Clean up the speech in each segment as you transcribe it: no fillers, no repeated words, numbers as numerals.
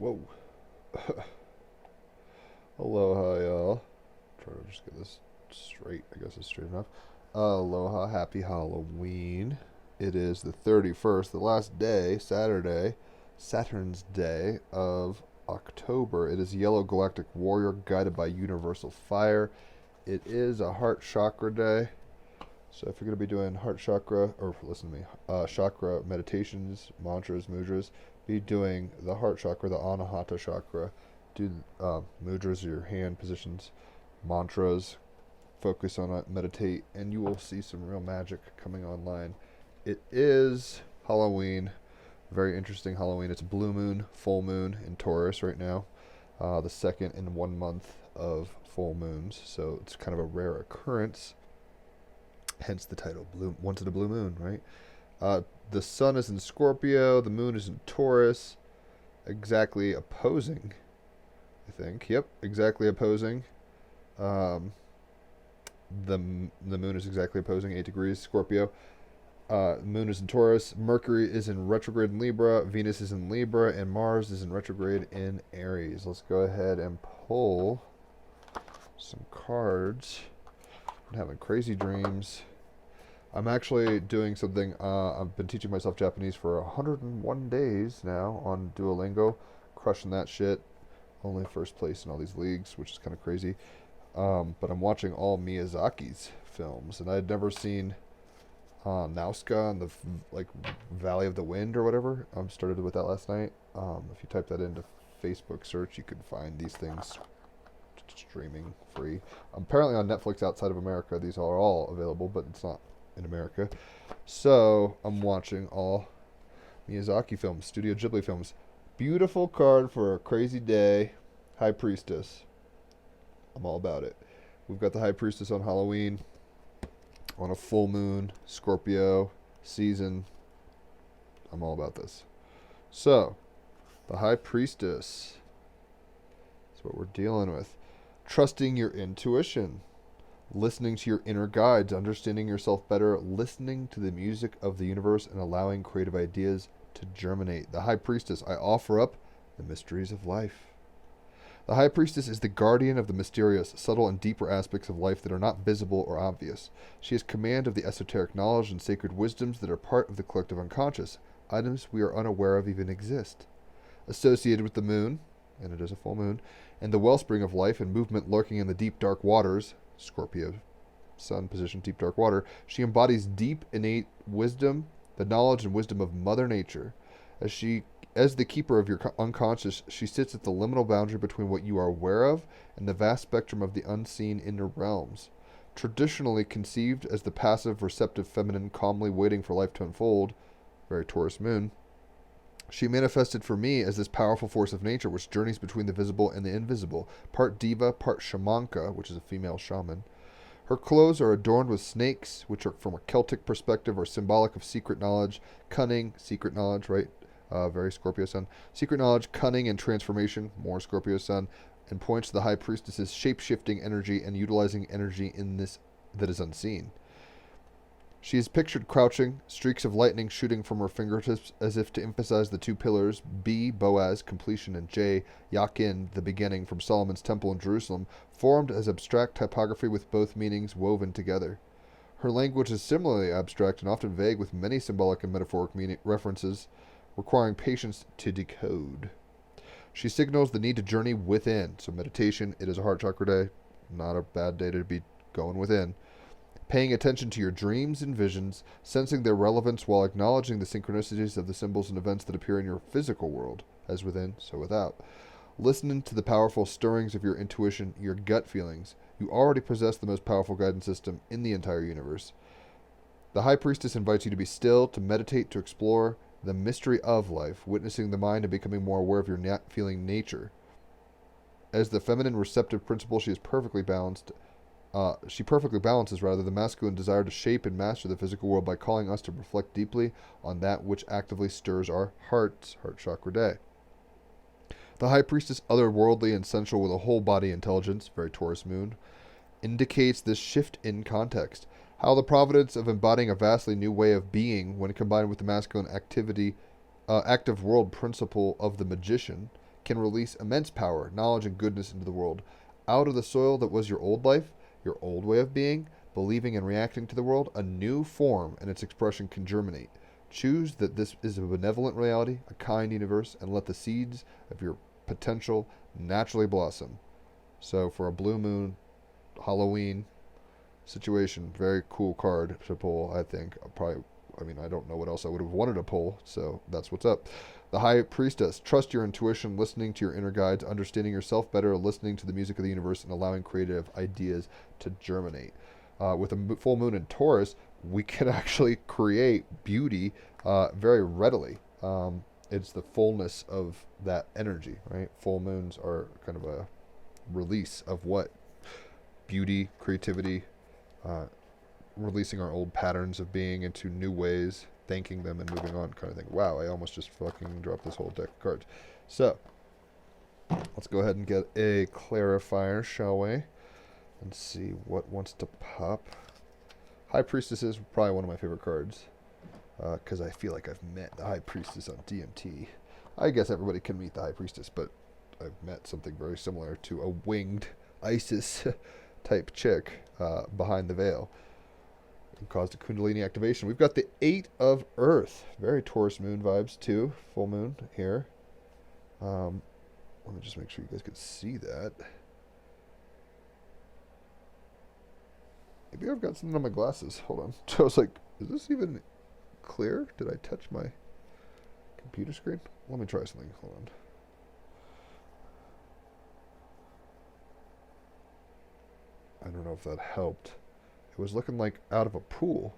Whoa. Aloha, y'all. Try to just get this straight. I guess it's straight enough. Aloha. Happy Halloween. It is the 31st, the last day, Saturday, Saturn's Day of October. It is Yellow Galactic Warrior guided by Universal Fire. It is a Heart Chakra Day. So if you're going to be doing heart chakra, or listen to me, chakra meditations, mantras, mudras, be doing the heart chakra, the anahata chakra. Do mudras, your hand positions, mantras, focus on it, meditate, and you will see some real magic coming online. It is Halloween, very interesting Halloween. It's blue moon, full moon in Taurus right now, the second in 1 month of full moons, so it's kind of a rare occurrence. Hence the title, Blue, Once in a Blue Moon, right? The sun is in Scorpio, the moon is in Taurus, exactly opposing, I think. Yep, exactly opposing. Um, the moon is exactly opposing, 8 degrees, Scorpio. Moon is in Taurus, Mercury is in retrograde in Libra, Venus is in Libra, and Mars is in retrograde in Aries. Let's go ahead and pull some cards. I'm having crazy dreams. I'm actually doing something. I've been teaching myself Japanese for 101 days now on Duolingo, crushing that shit. Only first place in all these leagues, which is kind of crazy. But I'm watching all Miyazaki's films, and I had never seen Nausicaa and the Valley of the Wind or whatever. I started with that last night. If you type that into Facebook search, you can find these things streaming free. Apparently on Netflix outside of America, these are all available, but it's not in America. So I'm watching all Miyazaki films, Studio Ghibli films. Beautiful card for a crazy day. High Priestess. I'm all about it. We've got the High Priestess on Halloween, on a full moon, Scorpio season. I'm all about this. So, the High Priestess is what we're dealing with. Trusting your intuition, listening to your inner guides, understanding yourself better, listening to the music of the universe, and allowing creative ideas to germinate. The High Priestess, I offer up the mysteries of life. The High Priestess is the guardian of the mysterious, subtle, and deeper aspects of life that are not visible or obvious. She has command of the esoteric knowledge and sacred wisdoms that are part of the collective unconscious, items we are unaware of even exist. Associated with the moon, and it is a full moon, and the wellspring of life and movement lurking in the deep dark waters, Scorpio, sun position, deep dark water, she embodies deep innate wisdom, the knowledge and wisdom of Mother Nature. As the keeper of your unconscious, she sits at the liminal boundary between what you are aware of and the vast spectrum of the unseen inner realms. Traditionally conceived as the passive, receptive feminine calmly waiting for life to unfold, very Taurus moon, she manifested for me as this powerful force of nature which journeys between the visible and the invisible, part diva, part shamanka, which is a female shaman. Her clothes are adorned with snakes, which are from a Celtic perspective are symbolic of secret knowledge, cunning, secret knowledge, right? Very Scorpio sun. Secret knowledge, cunning, and transformation, more Scorpio sun, and points to the High Priestess's shape-shifting energy and utilizing energy in this that is unseen. She is pictured crouching, streaks of lightning shooting from her fingertips as if to emphasize the two pillars, B, Boaz, completion, and J, Yakin, the beginning, from Solomon's temple in Jerusalem, formed as abstract typography with both meanings woven together. Her language is similarly abstract and often vague with many symbolic and metaphoric references, requiring patience to decode. She signals the need to journey within, so meditation, it is a heart chakra day, not a bad day to be going within. Paying attention to your dreams and visions, sensing their relevance while acknowledging the synchronicities of the symbols and events that appear in your physical world, as within, so without. Listening to the powerful stirrings of your intuition, your gut feelings. You already possess the most powerful guidance system in the entire universe. The High Priestess invites you to be still, to meditate, to explore the mystery of life, witnessing the mind and becoming more aware of your feeling nature. As the feminine receptive principle, she perfectly balances the masculine desire to shape and master the physical world by calling us to reflect deeply on that which actively stirs our hearts, heart chakra day. The High Priestess, otherworldly and sensual with a whole body intelligence, very Taurus moon, indicates this shift in context. How the providence of embodying a vastly new way of being, when combined with the masculine active world principle of the magician, can release immense power, knowledge, and goodness into the world. Out of the soil that was your old life, your old way of being, believing and reacting to the world, a new form and its expression can germinate. Choose that this is a benevolent reality, a kind universe, and let the seeds of your potential naturally blossom. So for a blue moon Halloween situation, very cool card to pull, I think. I don't know what else I would have wanted to pull, so that's what's up. The High Priestess. Trust your intuition, listening to your inner guides, understanding yourself better, listening to the music of the universe, and allowing creative ideas to germinate. With a full moon in Taurus, we can actually create beauty very readily. It's the fullness of that energy, right? Full moons are kind of a release of what? Beauty, creativity, releasing our old patterns of being into new ways, thanking them and moving on kind of thing. Wow, I almost just fucking dropped this whole deck of cards. So, let's go ahead and get a clarifier, shall we? And see what wants to pop. High Priestess is probably one of my favorite cards, because I feel like I've met the High Priestess on DMT. I guess everybody can meet the High Priestess, but I've met something very similar to a winged Isis type chick behind the veil. It caused a Kundalini activation. We've got the 8 of Earth. Very Taurus moon vibes too. Full moon here. Let me just make sure you guys can see that. Maybe I've got something on my glasses. Hold on. So I was like, is this even clear? Did I touch my computer screen? Let me try something. Hold on. I don't know if that helped. It was looking like out of a pool.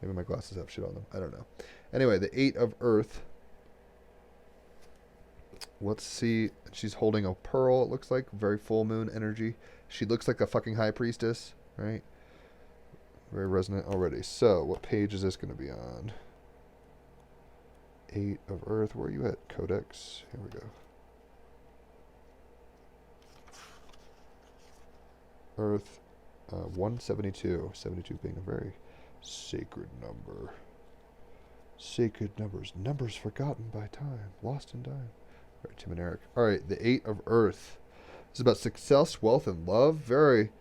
Maybe my glasses have shit on them. I don't know. Anyway, the 8 of Earth. Let's see. She's holding a pearl, it looks like. Very full moon energy. She looks like a fucking High Priestess, right? Very resonant already. So, what page is this going to be on? 8 of Earth. Where are you at? Codex. Here we go. Earth. 172. 72 being a very sacred number. Sacred numbers. Numbers forgotten by time. Lost in time. All right, Tim and Eric. All right, the 8 of Earth. This is about success, wealth, and love. Very.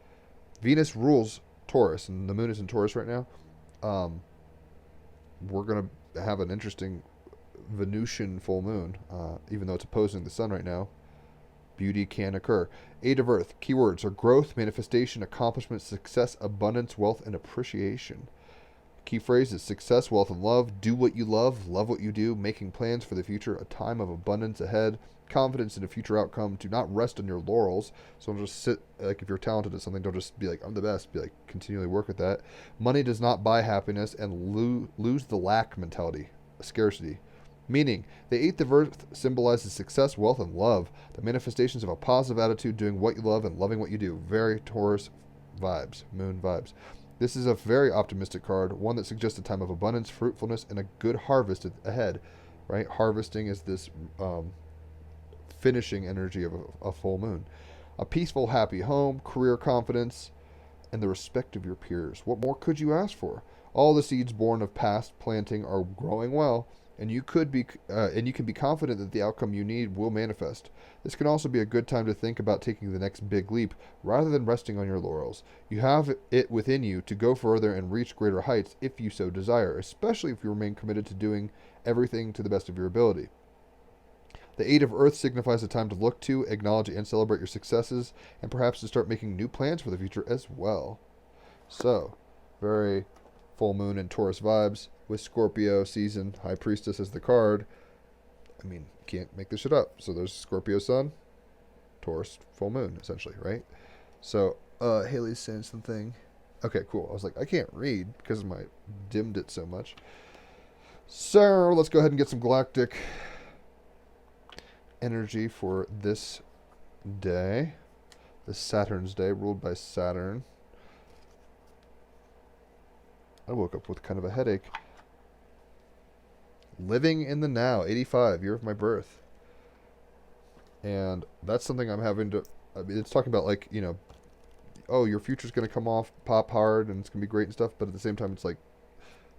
Venus rules Taurus, and the moon is in Taurus right now. We're going to have an interesting Venusian full moon, even though it's opposing the sun right now. Beauty can occur. 8 of Earth. Keywords are growth, manifestation, accomplishment, success, abundance, wealth, and appreciation. Key phrases: success, wealth, and love. Do what you love what you do. Making plans for the future. A time of abundance ahead. Confidence in a future outcome. Do not rest on your laurels. So don't just sit, like if you're talented at something, don't just be like, I'm the best. Be like, continually work at that. Money does not buy happiness, and lose the lack mentality, scarcity. Meaning, the 8th of Earth symbolizes success, wealth, and love. The manifestations of a positive attitude, doing what you love and loving what you do. Very Taurus vibes, moon vibes. This is a very optimistic card, one that suggests a time of abundance, fruitfulness, and a good harvest ahead. Right? Harvesting is this finishing energy of a full moon. A peaceful, happy home, career confidence, and the respect of your peers. What more could you ask for? All the seeds born of past planting are growing well, and you can be confident that the outcome you need will manifest. This can also be a good time to think about taking the next big leap rather than resting on your laurels. You have it within you to go further and reach greater heights if you so desire, especially if you remain committed to doing everything to the best of your ability. The 8 of Earth signifies a time to look to, acknowledge, and celebrate your successes, and perhaps to start making new plans for the future as well. So, very full moon and Taurus vibes with Scorpio season, High Priestess as the card. I mean, you can't make this shit up. So there's Scorpio sun, Taurus full moon, essentially, right? So, Haley's saying something. Okay, cool. I was like, I can't read because I dimmed it so much. So, let's go ahead and get some galactic energy for this day. This Saturn's day, ruled by Saturn. I woke up with kind of a headache. Living in the now, 85, year of my birth. And that's something I'm having to... I mean, it's talking about, like, you know, oh, your future's going to come off, pop hard, and it's going to be great and stuff, but at the same time, it's like,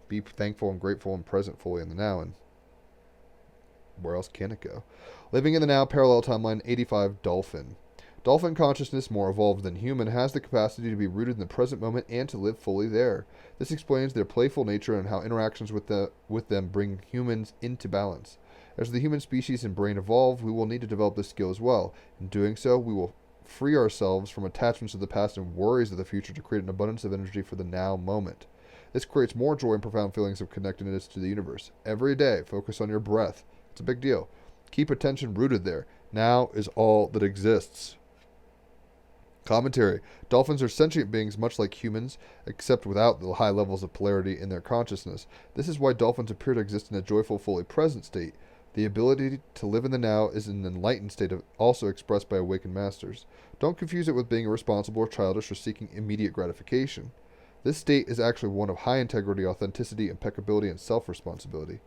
be thankful and grateful and present fully in the now. And where else can it go? Living in the now, parallel timeline 85, dolphin. Dolphin consciousness, more evolved than human, has the capacity to be rooted in the present moment and to live fully there. This explains their playful nature and how interactions with them bring humans into balance. As the human species and brain evolve, we will need to develop this skill as well. In doing so, we will free ourselves from attachments of the past and worries of the future to create an abundance of energy for the now moment. This creates more joy and profound feelings of connectedness to the universe. Every day, focus on your breath. It's a big deal. Keep attention rooted there. Now is all that exists. Commentary. Dolphins are sentient beings much like humans, except without the high levels of polarity in their consciousness. This is why dolphins appear to exist in a joyful, fully present state. The ability to live in the now is an enlightened state also expressed by awakened masters. Don't confuse it with being irresponsible or childish or seeking immediate gratification. This state is actually one of high integrity, authenticity, impeccability, and self-responsibility.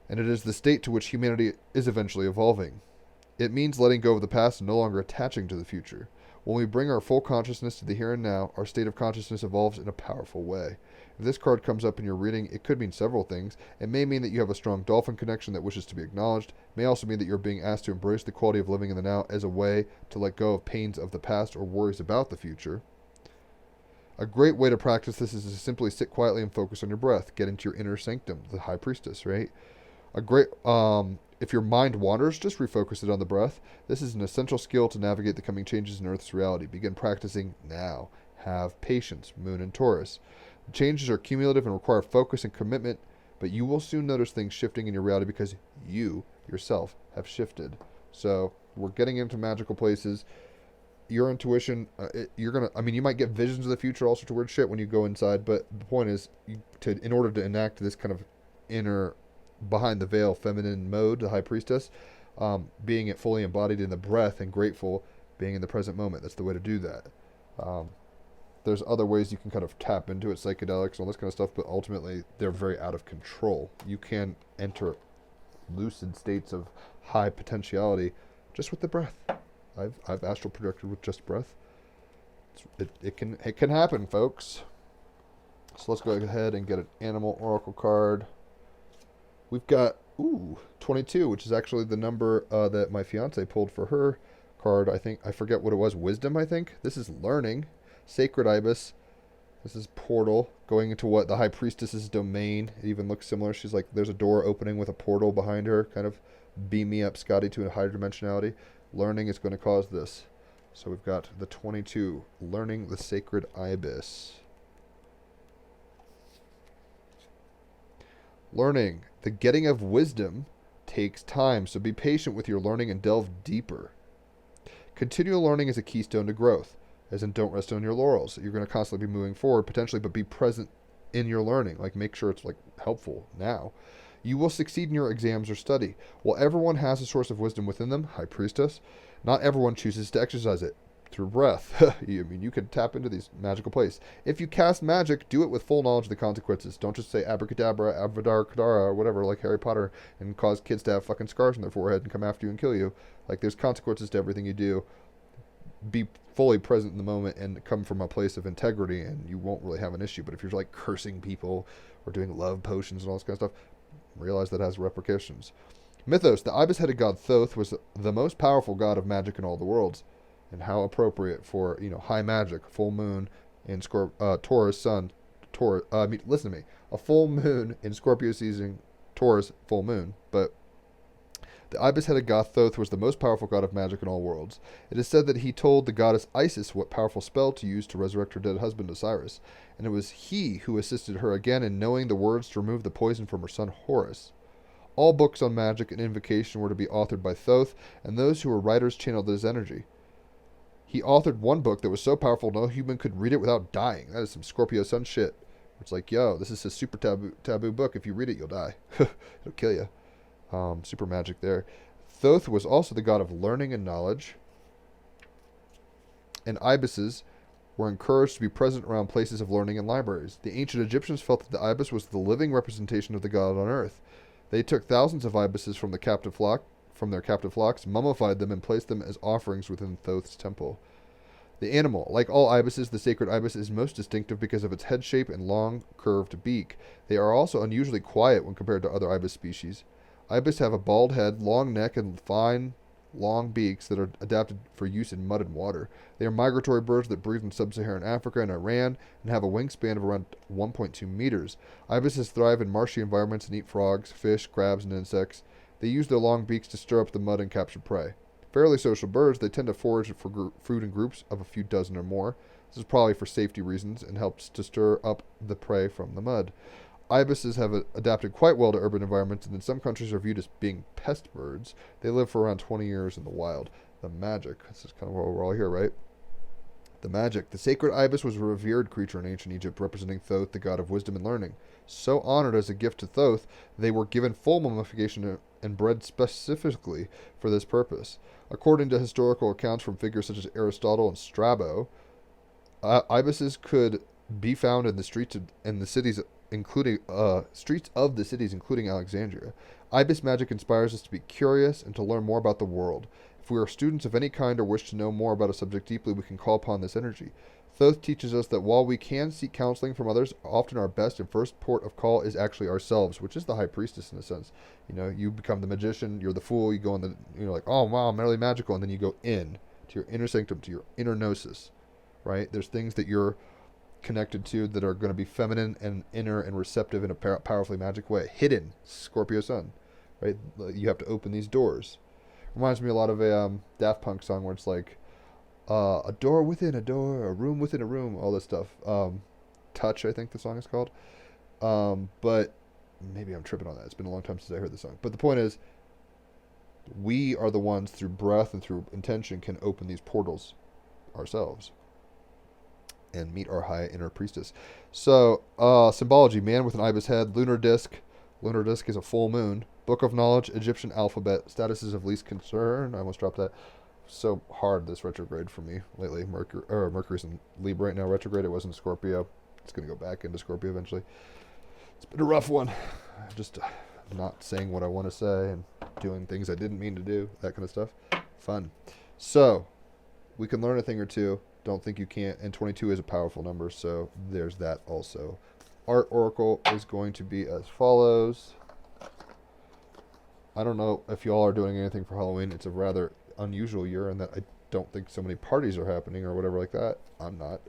And it is the state to which humanity is eventually evolving. It means letting go of the past and no longer attaching to the future. When we bring our full consciousness to the here and now, our state of consciousness evolves in a powerful way. If this card comes up in your reading, it could mean several things. It may mean that you have a strong dolphin connection that wishes to be acknowledged. It may also mean that you're being asked to embrace the quality of living in the now as a way to let go of pains of the past or worries about the future. A great way to practice this is to simply sit quietly and focus on your breath. Get into your inner sanctum, the high priestess, right? If your mind wanders, just refocus it on the breath. This is an essential skill to navigate the coming changes in Earth's reality. Begin practicing now. Have patience, Moon and Taurus. The changes are cumulative and require focus and commitment, but you will soon notice things shifting in your reality because you, yourself, have shifted. So, we're getting into magical places. Your intuition, you might get visions of the future, all sorts of weird shit when you go inside, but the point is, in order to enact this kind of inner behind the veil feminine mode, the high priestess, being it fully embodied in the breath and grateful, being in the present moment. That's the way to do that. There's other ways you can kind of tap into it, psychedelics and all this kind of stuff, but ultimately they're very out of control. You can enter lucid states of high potentiality just with the breath. I've astral projected with just breath. It can happen, folks. So let's go ahead and get an animal oracle card. We've got 22, which is actually the number that my fiance pulled for her card. I forget what it was. Wisdom, I think. This is learning. Sacred ibis. This is portal going into what the high priestess's domain. It even looks similar. She's like, there's a door opening with a portal behind her. Kind of beam me up, Scotty, to a higher dimensionality. Learning is going to cause this. So we've got the 22. Learning the sacred ibis. Learning. The getting of wisdom takes time, so be patient with your learning and delve deeper. Continual learning is a keystone to growth, as in don't rest on your laurels. You're going to constantly be moving forward, potentially, but be present in your learning. Like, make sure it's, helpful now. You will succeed in your exams or study. While everyone has a source of wisdom within them, high priestess, not everyone chooses to exercise it. Through breath. You can tap into these magical places. If you cast magic, do it with full knowledge of the consequences. Don't just say abracadabra, avadar kedara, or whatever, like Harry Potter, and cause kids to have fucking scars on their forehead and come after you and kill you. There's consequences to everything you do. Be fully present in the moment and come from a place of integrity, and you won't really have an issue. But if you're cursing people or doing love potions and all this kind of stuff, realize that has repercussions. Mythos. The ibis-headed god Thoth was the most powerful god of magic in all the worlds. And how appropriate for, high magic, full moon in Taurus sun. Listen to me. A full moon in Scorpio season, Taurus, full moon. But the ibis-headed god Thoth was the most powerful god of magic in all worlds. It is said that he told the goddess Isis what powerful spell to use to resurrect her dead husband Osiris. And it was he who assisted her again in knowing the words to remove the poison from her son Horus. All books on magic and invocation were to be authored by Thoth, and those who were writers channeled his energy. He authored one book that was so powerful no human could read it without dying. That is some Scorpio sun shit. It's this is a super taboo book. If you read it, you'll die. It'll kill you. Super magic there. Thoth was also the god of learning and knowledge. And ibises were encouraged to be present around places of learning and libraries. The ancient Egyptians felt that the ibis was the living representation of the god on earth. They took thousands of ibises from their captive flocks, mummified them, and placed them as offerings within Thoth's temple. The animal, like all ibises, the sacred ibis is most distinctive because of its head shape and long, curved beak. They are also unusually quiet when compared to other ibis species. Ibis have a bald head, long neck, and fine, long beaks that are adapted for use in mud and water. They are migratory birds that breed in sub-Saharan Africa and Iran and have a wingspan of around 1.2 meters. Ibises thrive in marshy environments and eat frogs, fish, crabs, and insects. They use their long beaks to stir up the mud and capture prey. Fairly social birds, they tend to forage for food in groups of a few dozen or more. This is probably for safety reasons and helps to stir up the prey from the mud. Ibises have adapted quite well to urban environments and in some countries are viewed as being pest birds. They live for around 20 years in the wild. The magic. This is kind of what we're all here, right? The magic. The sacred ibis was a revered creature in ancient Egypt, representing Thoth, the god of wisdom and learning. So honored as a gift to Thoth, they were given full mummification and bred specifically for this purpose. According to historical accounts from figures such as Aristotle and Strabo, ibises could be found in the streets in the cities, including streets of the cities, including Alexandria. Ibis magic inspires us to be curious and to learn more about the world. If we are students of any kind or wish to know more about a subject deeply, we can call upon this energy. Thoth teaches us that while we can seek counseling from others, often our best and first port of call is actually ourselves, which is the high priestess in a sense. You know, you become the magician, you're the fool, you go in the, you're like, oh wow, I'm really magical, and then you go in to your inner sanctum, to your inner gnosis, right? There's things that you're connected to that are going to be feminine and inner and receptive in a powerfully magic way. Hidden, Scorpio Sun, right? You have to open these doors. Reminds me a lot of a Daft Punk song where it's like, a door within a door, a room within a room, all this stuff. Touch, I think the song is called. But maybe I'm tripping on that. It's been a long time since I heard the song. But the point is, we are the ones through breath and through intention can open these portals ourselves and meet our high inner priestess. So, symbology, man with an ibis head, lunar disc. Lunar disc is a full moon. Book of knowledge, Egyptian alphabet, statuses of least concern. I almost dropped that. So hard this retrograde for me lately. Mercury's in Libra right now retrograde. It was in Scorpio. It's going to go back into Scorpio eventually. It's been a rough one. Just not saying what I want to say and doing things I didn't mean to do. That kind of stuff. Fun. So, we can learn a thing or two. Don't think you can't. And 22 is a powerful number, so there's that also. Art Oracle is going to be as follows. I don't know if y'all are doing anything for Halloween. It's a rather unusual year in that I don't think so many parties are happening or whatever like that. I'm not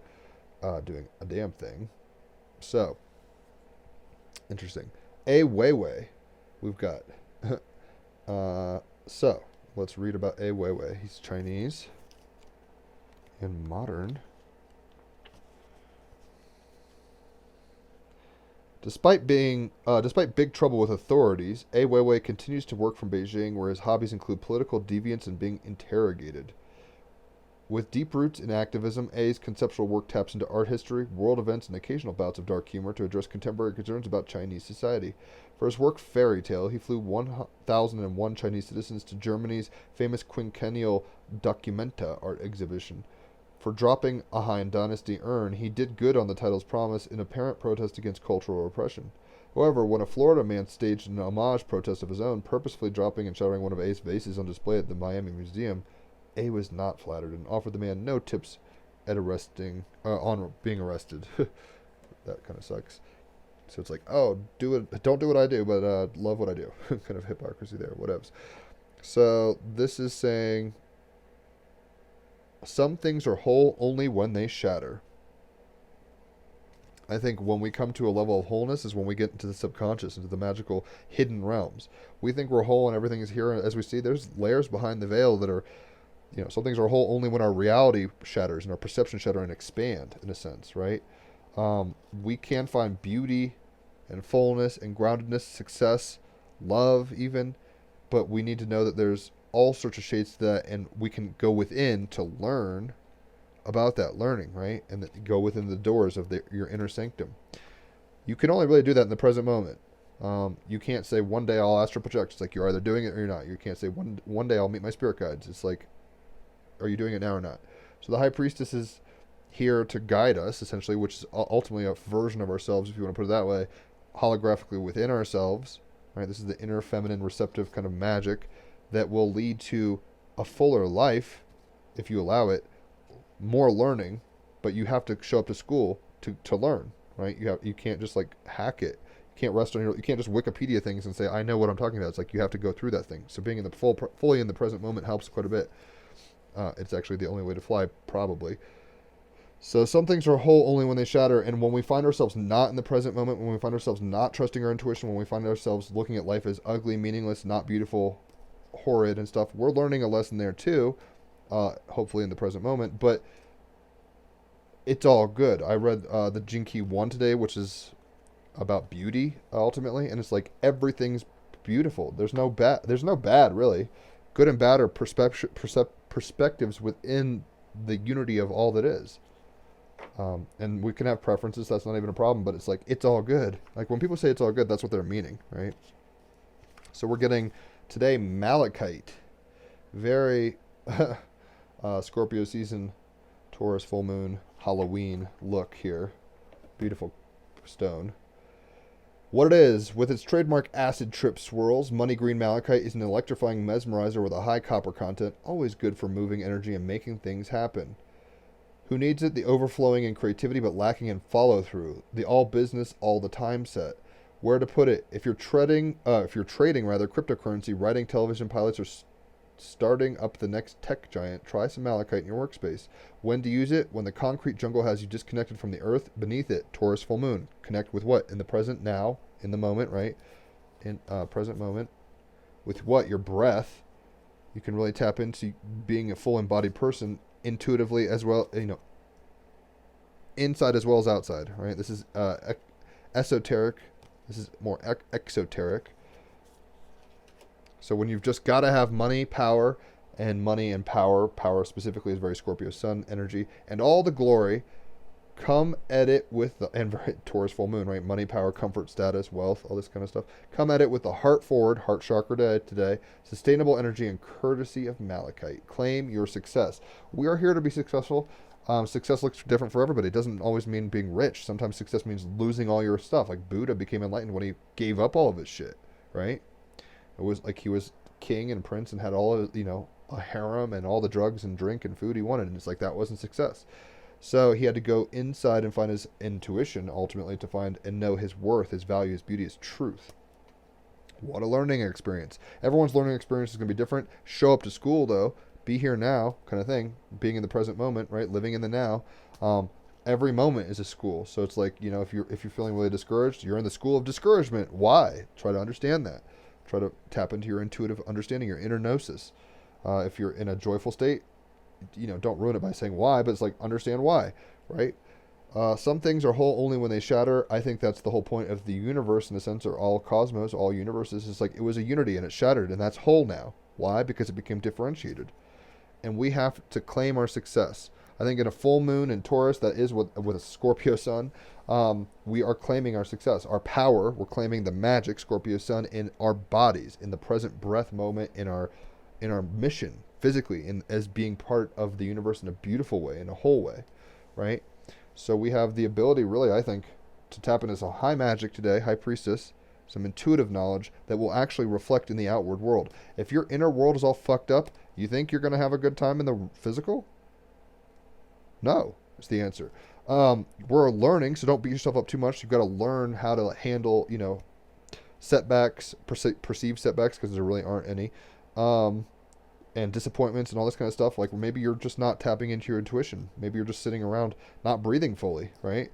doing a damn thing. So, interesting. A Weiwei, we've got. So, let's read about A Weiwei. He's Chinese and modern. Despite big trouble with authorities, A Weiwei continues to work from Beijing, where his hobbies include political deviance and being interrogated. With deep roots in activism, A's conceptual work taps into art history, world events, and occasional bouts of dark humor to address contemporary concerns about Chinese society. For his work Fairy Tale, he flew 1001 Chinese citizens to Germany's famous quinquennial Documenta art exhibition. For dropping a Han Dynasty urn, he did good on the title's promise in apparent protest against cultural oppression. However, when a Florida man staged an homage protest of his own, purposefully dropping and shattering one of A's vases on display at the Miami Museum, A was not flattered and offered the man no tips at on being arrested. That kind of sucks. So it's like, oh, don't do what I do, but love what I do. Kind of hypocrisy there, whatevs. So this is saying, some things are whole only when they shatter. I think when we come to a level of wholeness is when we get into the subconscious, into the magical hidden realms. We think we're whole and everything is here. As we see, there's layers behind the veil that are, some things are whole only when our reality shatters and our perception shatter and expand, in a sense, right? We can find beauty and fullness and groundedness, success, love even, but we need to know that there's all sorts of shades to that, and we can go within to learn about that learning, right? And go within the doors of your inner sanctum. You can only really do that in the present moment. You can't say one day I'll astral project. It's like you're either doing it or you're not. You can't say one day I'll meet my spirit guides. It's like, are you doing it now or not? So the high priestess is here to guide us, essentially, which is ultimately a version of ourselves, if you want to put it that way, holographically within ourselves, right? This is the inner feminine receptive kind of magic that will lead to a fuller life, if you allow it, more learning, but you have to show up to school to learn, right? You can't just like hack it. You can't rest on you can't just Wikipedia things and say I know what I'm talking about. It's like you have to go through that thing. So being in the fully in the present moment helps quite a bit. It's actually the only way to fly, probably. So some things are whole only when they shatter, and when we find ourselves not in the present moment, when we find ourselves not trusting our intuition, when we find ourselves looking at life as ugly, meaningless, not beautiful, horrid, and stuff, we're learning a lesson there too, hopefully in the present moment. But it's all good. I read the Gene Key 1 today, which is about beauty ultimately, and it's like everything's beautiful. There's no bad really. Good and bad are perspectives within the unity of all that is. And we can have preferences. That's not even a problem. But it's like it's all good. Like when people say it's all good, that's what they're meaning, right? So we're getting today malachite, very Scorpio season, Taurus full moon, Halloween look here. Beautiful stone. What it is, with its trademark acid trip swirls, money green malachite is an electrifying mesmerizer with a high copper content, always good for moving energy and making things happen. Who needs it? The overflowing in creativity but lacking in follow through. The all business, all the time set. Where to put it? If you're trading cryptocurrency, writing television pilots, or starting up the next tech giant, try some malachite in your workspace. When to use it? When the concrete jungle has you disconnected from the earth, beneath it, Taurus full moon. Connect with what? In the present, now, in the moment, right? In present moment. With what? Your breath. You can really tap into being a full embodied person intuitively as well, inside as well as outside, right? This is esoteric. This is more exoteric. So when you've just got to have money, power, and money and power specifically is very Scorpio sun energy, and all the glory, come at it with the, and Taurus full moon, right? Money, power, comfort, status, wealth, all this kind of stuff. Come at it with the heart forward, heart chakra today, sustainable energy and courtesy of malachite. Claim your success. We are here to be successful. Success looks different for everybody. It doesn't always mean being rich. Sometimes success means losing all your stuff. Like Buddha became enlightened when he gave up all of his shit, right? It was like he was king and prince and had all of, a harem and all the drugs and drink and food he wanted. And it's like that wasn't success. So he had to go inside and find his intuition ultimately to find and know his worth, his value, his beauty, his truth. What a learning experience. Everyone's learning experience is going to be different. Show up to school though. Be here now kind of thing. Being in the present moment, right? Living in the now. Every moment is a school. So it's like, if you're feeling really discouraged, you're in the school of discouragement. Why? Try to understand that. Try to tap into your intuitive understanding, your inner gnosis. If you're in a joyful state, don't ruin it by saying why, but it's like understand why, right? Some things are whole only when they shatter. I think that's the whole point of the universe in a sense, or all cosmos, all universes. It's like it was a unity and it shattered, and that's whole now. Why? Because it became differentiated. And we have to claim our success. I think in a full moon in Taurus, that is with a Scorpio sun, we are claiming our success. Our power, we're claiming the magic, Scorpio sun, in our bodies, in the present breath moment, in our mission, physically, as being part of the universe in a beautiful way, in a whole way, right? So we have the ability, really, I think, to tap into some high magic today, high priestess, some intuitive knowledge that will actually reflect in the outward world. If your inner world is all fucked up, you think you're going to have a good time in the physical? No, is the answer. We're learning, so don't beat yourself up too much. You've got to learn how to handle, setbacks, perceived setbacks, because there really aren't any. And disappointments and all this kind of stuff. Like maybe you're just not tapping into your intuition. Maybe you're just sitting around not breathing fully, right?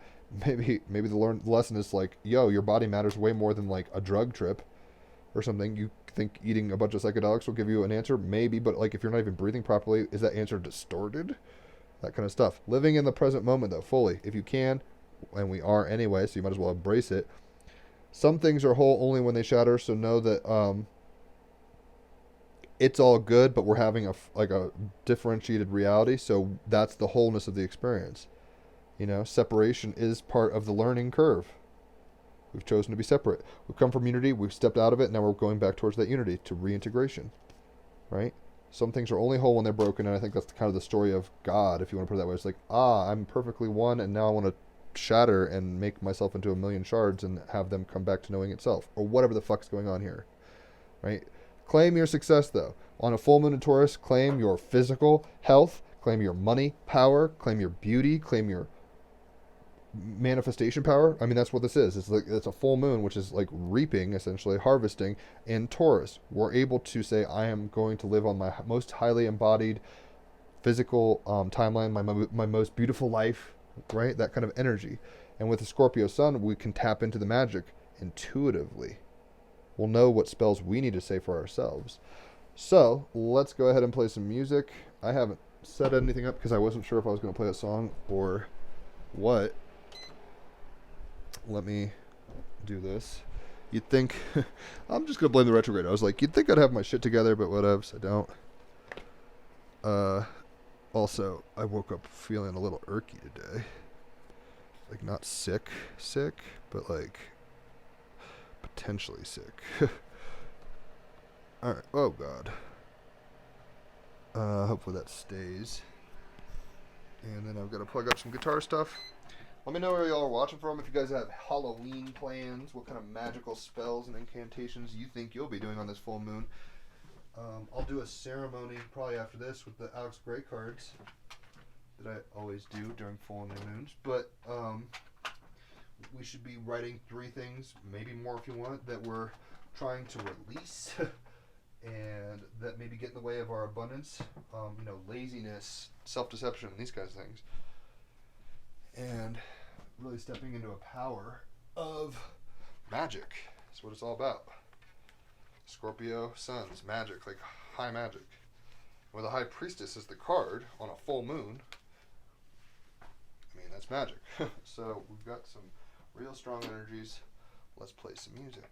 Maybe the lesson is like, your body matters way more than like a drug trip or something. You think eating a bunch of psychedelics will give you an answer? Maybe, but like if you're not even breathing properly, is that answer distorted? That kind of stuff. Living in the present moment though, fully, if you can, and we are anyway, so you might as well embrace it. Some things are whole only when they shatter, so know that it's all good, but we're having a differentiated reality, so that's the wholeness of the experience. Separation is part of the learning curve. We've chosen to be separate. We've come from unity, we've stepped out of it, now we're going back towards that unity, to reintegration, right? Some things are only whole when they're broken, and I think that's kind of the story of God, if you want to put it that way. It's like, I'm perfectly one, and now I want to shatter and make myself into a million shards and have them come back to knowing itself, or whatever the fuck's going on here, right? Claim your success, though. On a full moon in Taurus, claim your physical health, claim your money, power, claim your beauty, claim your manifestation power. I mean, that's what this is. It's like it's a full moon, which is like reaping, essentially harvesting. In Taurus, we're able to say, I am going to live on my most highly embodied physical timeline, my most beautiful life, right? That kind of energy. And with the Scorpio Sun, we can tap into the magic intuitively. We'll know what spells we need to say for ourselves. So let's go ahead and play some music. I haven't set anything up because I wasn't sure if I was going to play a song or what. Let me do this. You'd think I'm just gonna blame the retrograde. I was like, you'd think I'd have my shit together, but whatevs, I don't. Also, I woke up feeling a little irky today. Like not sick, but like potentially sick. All right. Oh God. Hopefully that stays. And then I've got to plug up some guitar stuff. Let me know where y'all are watching from. If you guys have Halloween plans, what kind of magical spells and incantations you think you'll be doing on this full moon. I'll do a ceremony probably after this with the Alex Gray cards that I always do during full moons. But we should be writing 3 things, maybe more if you want, that we're trying to release and that maybe get in the way of our abundance. Laziness, self-deception, these kinds of things. And really stepping into a power of magic. That's what it's all about. Scorpio Suns, magic, like high magic. Where the High Priestess is the card on a full moon, I mean, that's magic. So we've got some real strong energies. Let's play some music.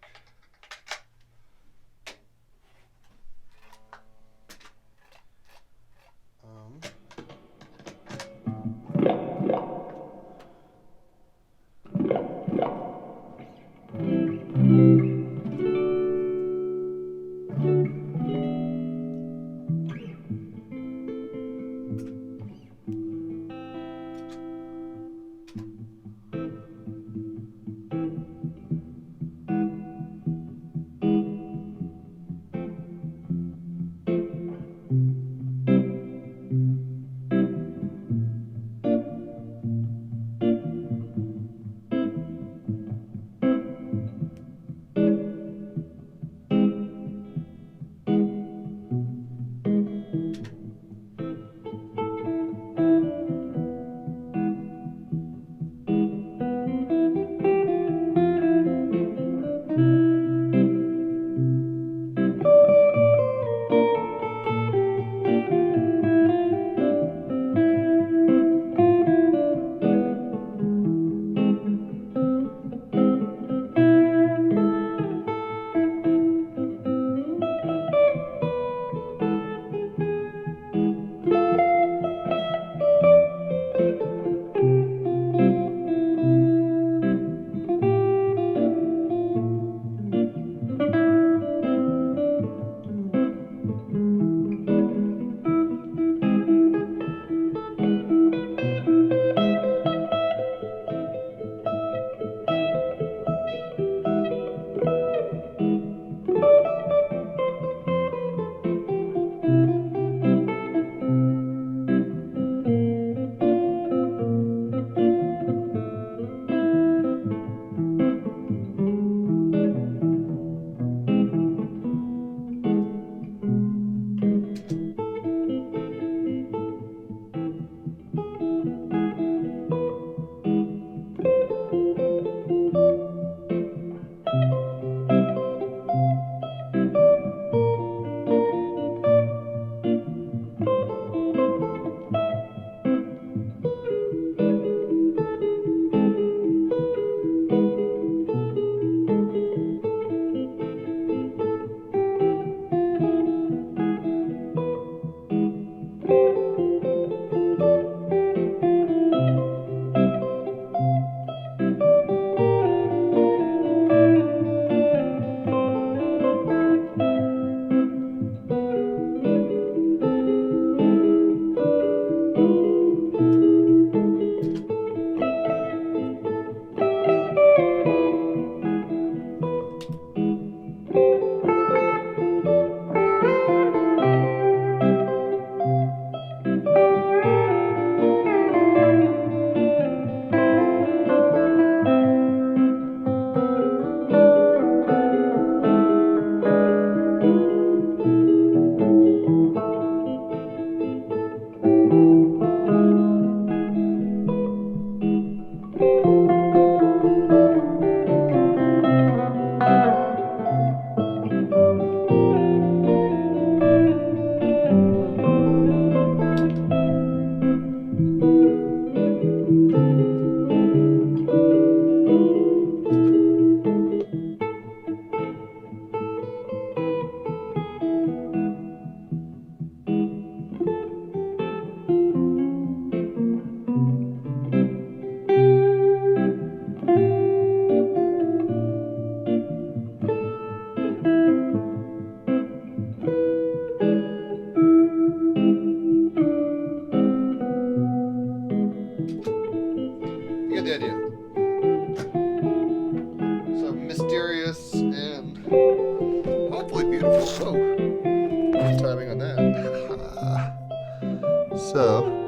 So,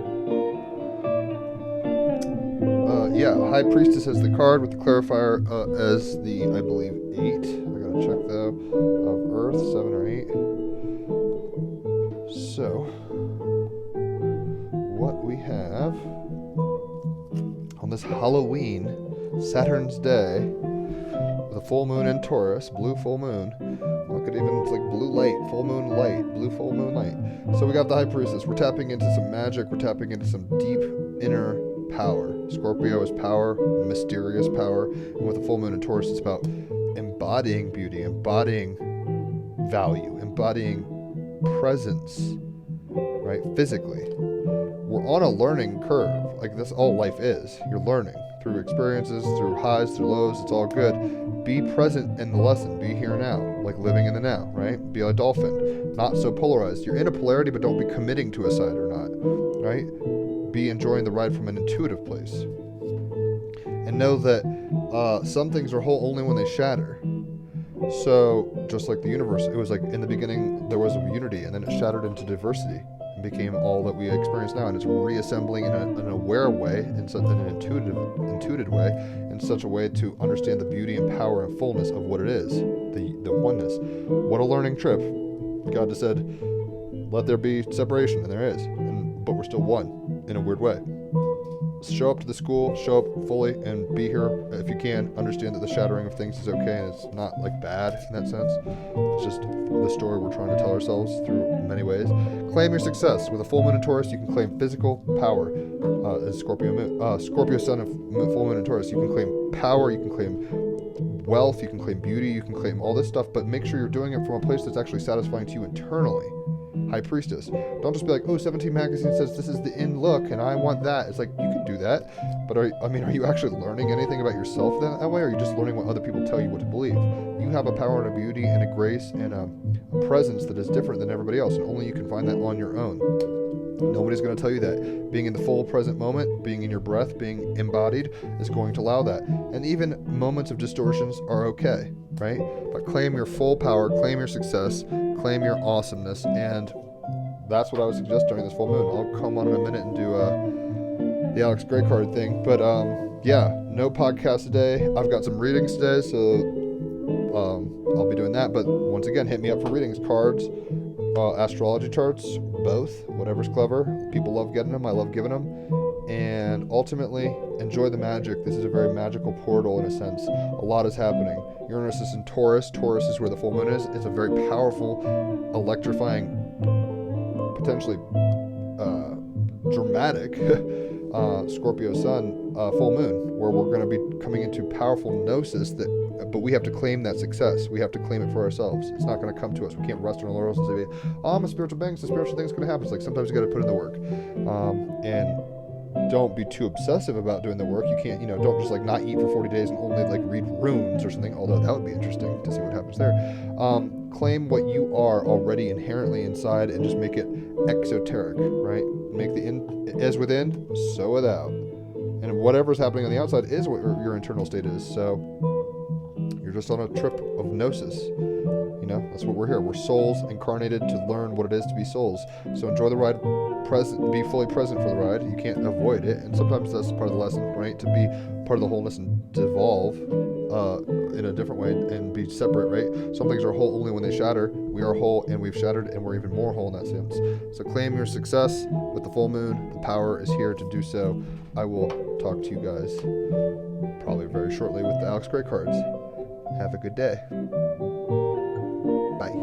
yeah, High Priestess has the card with the clarifier as the, I believe, 8. I gotta check though. Of Earth, 7 or 8. So, what we have on this Halloween, Saturn's Day, with a full moon in Taurus, blue full moon. Look at even, it's like blue light, full moon light, blue full moon light. So we got the High Priestess. We're tapping into some magic. We're tapping into some deep inner power. Scorpio is power, mysterious power. And with the full moon in Taurus, it's about embodying beauty, embodying value, embodying presence, right? Physically. We're on a learning curve. Like that's all life is. You're learning through experiences, through highs, through lows. It's all good. Be present in the lesson. Be here now, like living in the now, right? Be a dolphin. Not so polarized. You're in a polarity, but don't be committing to a side or not, right? Be enjoying the ride from an intuitive place. And know that some things are whole only when they shatter. So, just like the universe, it was like in the beginning there was a unity, and then it shattered into diversity and became all that we experience now. And it's reassembling in an aware way, in an intuitive way, in such a way to understand the beauty and power and fullness of what it is, the oneness. What a learning trip. God just said, let there be separation, and there is. But we're still one, in a weird way. Show up to the school, show up fully, and be here if you can. Understand that the shattering of things is okay, and it's not like bad in that sense. It's just the story we're trying to tell ourselves through many ways. Claim your success. With a full moon in Taurus, you can claim physical power. As Scorpio sun of full moon in Taurus, you can claim power, you can claim wealth, you can claim beauty, you can claim all this stuff, but make sure you're doing it from a place that's actually satisfying to you internally. High Priestess. Don't just be like, oh, 17 magazine says this is the in look and I want that. It's like, you can do that, but are you actually learning anything about yourself then that way, or are you just learning what other people tell you what to believe? You have a power and a beauty and a grace and a presence that is different than everybody else, and only you can find that on your own. Nobody's going to tell you that. Being in the full present moment, being in your breath, being embodied is going to allow that. And even moments of distortions are okay, right? But claim your full power, claim your success, claim your awesomeness, and that's what I would suggest during this full moon. I'll come on in a minute and do the Alex Gray card thing. But yeah, no podcast today. I've got some readings today, so I'll be doing that. But once again, hit me up for readings, cards, astrology charts, both, whatever's clever. People love getting them. I love giving them. And ultimately, enjoy the magic. This is a very magical portal in a sense. A lot is happening. Uranus is in Taurus. Taurus is where the full moon is. It's a very powerful, electrifying, potentially dramatic Scorpio sun full moon, where we're going to be coming into powerful gnosis but we have to claim that success. We have to claim it for ourselves. It's not going to come to us. We can't rest on our laurels and say, oh, I'm a spiritual being, so spiritual thing's going to happen. It's like sometimes you got to put in the work. And don't be too obsessive about doing the work. You can't, don't just like not eat for 40 days and only like read runes or something, although that would be interesting to see what happens there. Claim what you are already inherently inside and just make it exoteric, right? Make as within, so without. And whatever's happening on the outside is what your internal state is. So you're just on a trip of gnosis. That's what we're here. We're souls incarnated to learn what it is to be souls. So enjoy the ride, be fully present for the ride. You can't avoid it. And sometimes that's part of the lesson, right? To be part of the wholeness and devolve in a different way and be separate, right? Some things are whole only when they shatter. We are whole and we've shattered, and we're even more whole in that sense. So claim your success with the full moon. The power is here to do so. I will talk to you guys probably very shortly with the Alex Gray cards. Have a good day. Bye.